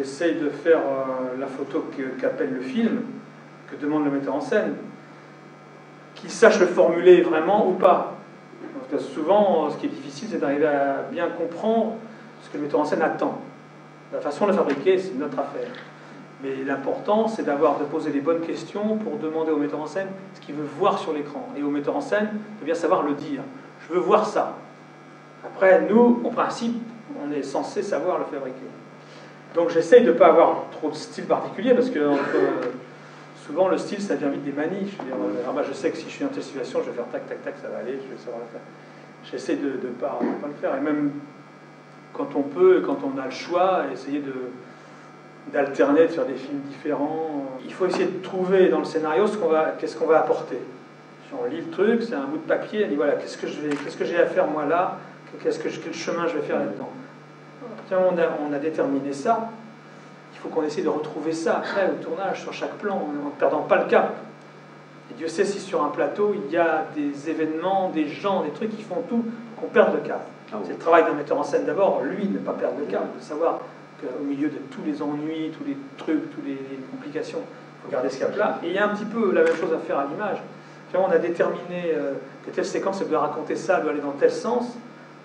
j'essaye de faire la photo qu'appelle le film, que demande le metteur en scène, qu'il sache le formuler vraiment ou pas. Parce que souvent, ce qui est difficile, c'est d'arriver à bien comprendre ce que le metteur en scène attend. La façon de le fabriquer, c'est notre affaire. Mais l'important, c'est de poser les bonnes questions pour demander au metteur en scène ce qu'il veut voir sur l'écran. Et au metteur en scène de bien savoir le dire. Je veux voir ça. Après, nous, en principe, on est censé savoir le fabriquer. Donc j'essaye de ne pas avoir trop de style particulier, parce que souvent le style, ça vient vite des manies. Je sais que si je suis dans telle situation, je vais faire tac, tac, tac, ça va aller, je vais savoir le faire. J'essaie de ne pas le faire. Et même quand on peut, quand on a le choix, essayer d'alterner, de faire des films différents. Il faut essayer de trouver dans le scénario qu'est-ce qu'on va apporter. Si on lit le truc, c'est un bout de papier, on dit voilà, qu'est-ce que j'ai à faire moi là, quel chemin je vais faire là-dedans. Tiens, on a déterminé ça, il faut qu'on essaie de retrouver ça après au tournage, sur chaque plan, en ne perdant pas le cap. Et Dieu sait si sur un plateau, il y a des événements, des gens, des trucs qui font tout qu'on perde le cap. C'est le travail d'un metteur en scène d'abord, lui, ne pas perdre le cap, de savoir qu'au milieu de tous les ennuis, tous les trucs, toutes les complications, il faut garder ce cap-là. Et il y a un petit peu la même chose à faire à l'image. On a déterminé que telle séquence, elle doit raconter ça, elle doit aller dans tel sens.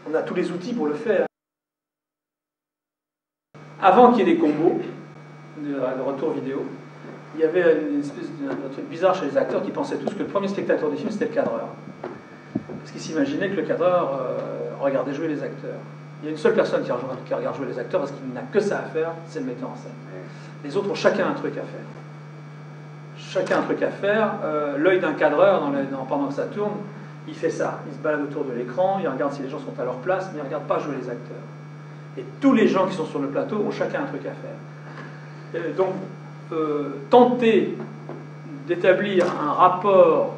On a tous les outils pour le faire. Avant qu'il y ait des combos de retour vidéo, il y avait une espèce de truc bizarre chez les acteurs qui pensaient tous que le premier spectateur du film, c'était le cadreur. Parce qu'ils s'imaginaient que le cadreur regardait jouer les acteurs. Il y a une seule personne qui regarde jouer les acteurs parce qu'il n'a que ça à faire, c'est le metteur en scène. Les autres ont chacun un truc à faire. Chacun un truc à faire. L'œil d'un cadreur, pendant que ça tourne, il fait ça. Il se balade autour de l'écran, il regarde si les gens sont à leur place, mais il ne regarde pas jouer les acteurs. Et tous les gens qui sont sur le plateau ont chacun un truc à faire. Donc, tenter d'établir un rapport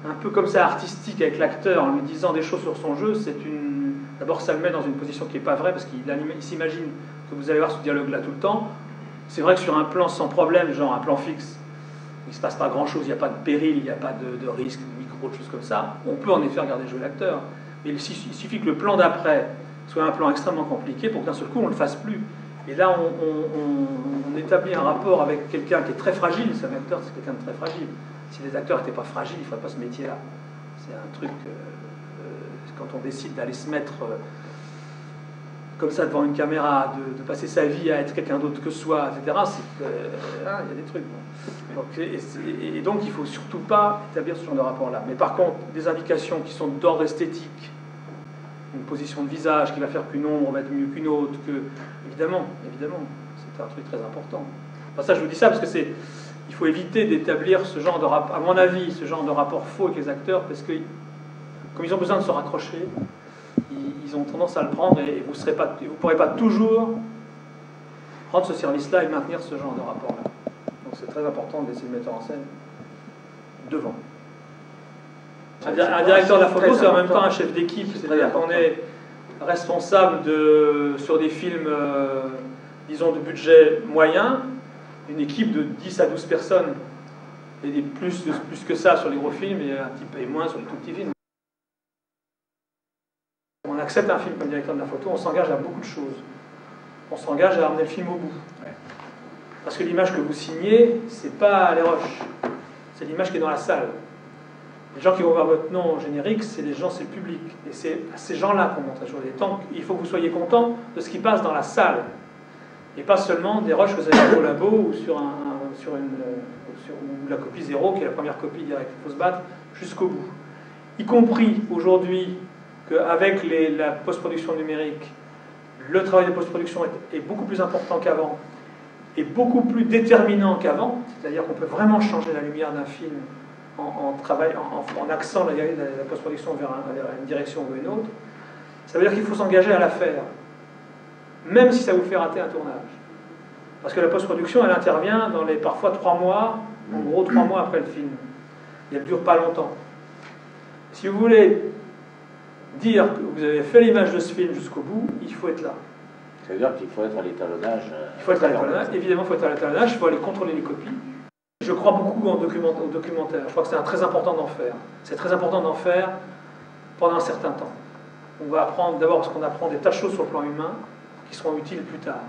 un peu comme ça artistique avec l'acteur en lui disant des choses sur son jeu, c'est une... D'abord, ça le met dans une position qui n'est pas vraie, parce qu'il s'imagine que vous allez voir ce dialogue-là tout le temps. C'est vrai que sur un plan sans problème, genre un plan fixe, il ne se passe pas grand-chose, il n'y a pas de péril, il n'y a pas de risque, de micro, de choses comme ça. On peut en effet regarder jouer l'acteur. Mais il suffit que le plan d'après soit un plan extrêmement compliqué pour que d'un seul coup, on ne le fasse plus. Et là, on établit un rapport avec quelqu'un qui est très fragile. C'est un acteur, c'est quelqu'un de très fragile. Si les acteurs n'étaient pas fragiles, ils ne feraient pas ce métier-là. C'est un truc... quand on décide d'aller se mettre comme ça devant une caméra, de passer sa vie à être quelqu'un d'autre que soi, etc., il y a des trucs. Bon. Donc, et donc, il ne faut surtout pas établir ce genre de rapport-là. Mais par contre, des indications qui sont d'ordre esthétique, une position de visage qui va faire qu'une ombre va être mieux qu'une autre, évidemment, c'est un truc très important. Enfin, ça, je vous dis ça parce que il faut éviter d'établir ce genre de rapport, à mon avis, ce genre de rapport faux avec les acteurs, parce que comme ils ont besoin de se raccrocher, ils ont tendance à le prendre et vous ne pourrez pas toujours prendre ce service-là et maintenir ce genre de rapport-là. Donc c'est très important de laisser le metteur en scène devant. Un directeur de la photo, c'est en même temps un chef d'équipe, c'est-à-dire qu'on est responsable sur des films, disons, de budget moyen, une équipe de 10 à 12 personnes, et plus que ça sur les gros films, et un petit peu moins sur les tout petits films. On accepte un film comme directeur de la photo, on s'engage à beaucoup de choses. On s'engage à amener le film au bout. Parce que l'image que vous signez, c'est pas les rushs, c'est l'image qui est dans la salle. Les gens qui vont voir votre nom générique, c'est le public. Et c'est à ces gens-là qu'on montre la chose. Il faut que vous soyez content de ce qui passe dans la salle. Et pas seulement des rushs que vous avez au labo ou sur la copie 0, qui est la première copie directe. Il faut se battre jusqu'au bout. Y compris aujourd'hui, qu'avec la post-production numérique, le travail de post-production est beaucoup plus important qu'avant, et beaucoup plus déterminant qu'avant, c'est-à-dire qu'on peut vraiment changer la lumière d'un film en axant la post-production vers une direction ou une autre. Ça veut dire qu'il faut s'engager à la faire, même si ça vous fait rater un tournage. Parce que la post-production, elle intervient dans parfois 3 mois, en gros 3 mois après le film. Et elle ne dure pas longtemps. Si vous voulez dire que vous avez fait l'image de ce film jusqu'au bout, il faut être là. Ça veut dire qu'il faut être à l'étalonnage. Il faut être à l'étalonnage, évidemment, il faut être à l'étalonnage, il faut aller contrôler les copies. Je crois beaucoup au documentaire, je crois que c'est très important d'en faire. C'est très important d'en faire pendant un certain temps. On va apprendre, d'abord parce qu'on apprend des tas de choses sur le plan humain qui seront utiles plus tard,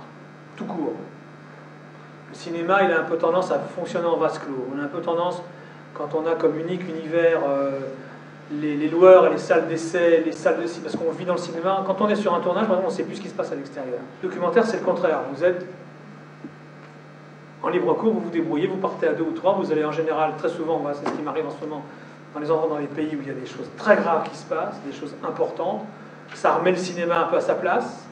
tout court. Le cinéma, il a un peu tendance à fonctionner en vase clos. On a un peu tendance, quand on a comme unique univers les loueurs et les salles d'essai, les salles de cinéma, parce qu'on vit dans le cinéma, quand on est sur un tournage, on ne sait plus ce qui se passe à l'extérieur. Le documentaire, c'est le contraire. Vous êtes en libre cours, vous vous débrouillez, vous partez à 2 ou 3, vous allez en général, très souvent, moi, c'est ce qui m'arrive en ce moment, dans les endroits, dans les pays où il y a des choses très graves qui se passent, des choses importantes, ça remet le cinéma un peu à sa place.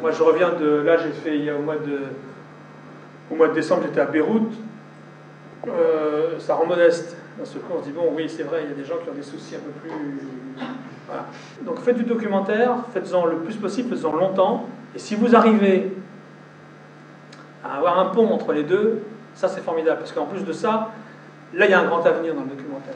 Moi, je reviens de... Là, j'ai fait, il y a au mois de décembre, j'étais à Beyrouth. Ça rend modeste. D'un seul coup, on se dit, bon, oui, c'est vrai, il y a des gens qui ont des soucis un peu plus... Voilà. Donc, faites du documentaire, faites-en le plus possible, faites-en longtemps. Et si vous arrivez à avoir un pont entre les deux, ça, c'est formidable. Parce qu'en plus de ça, là, il y a un grand avenir dans le documentaire.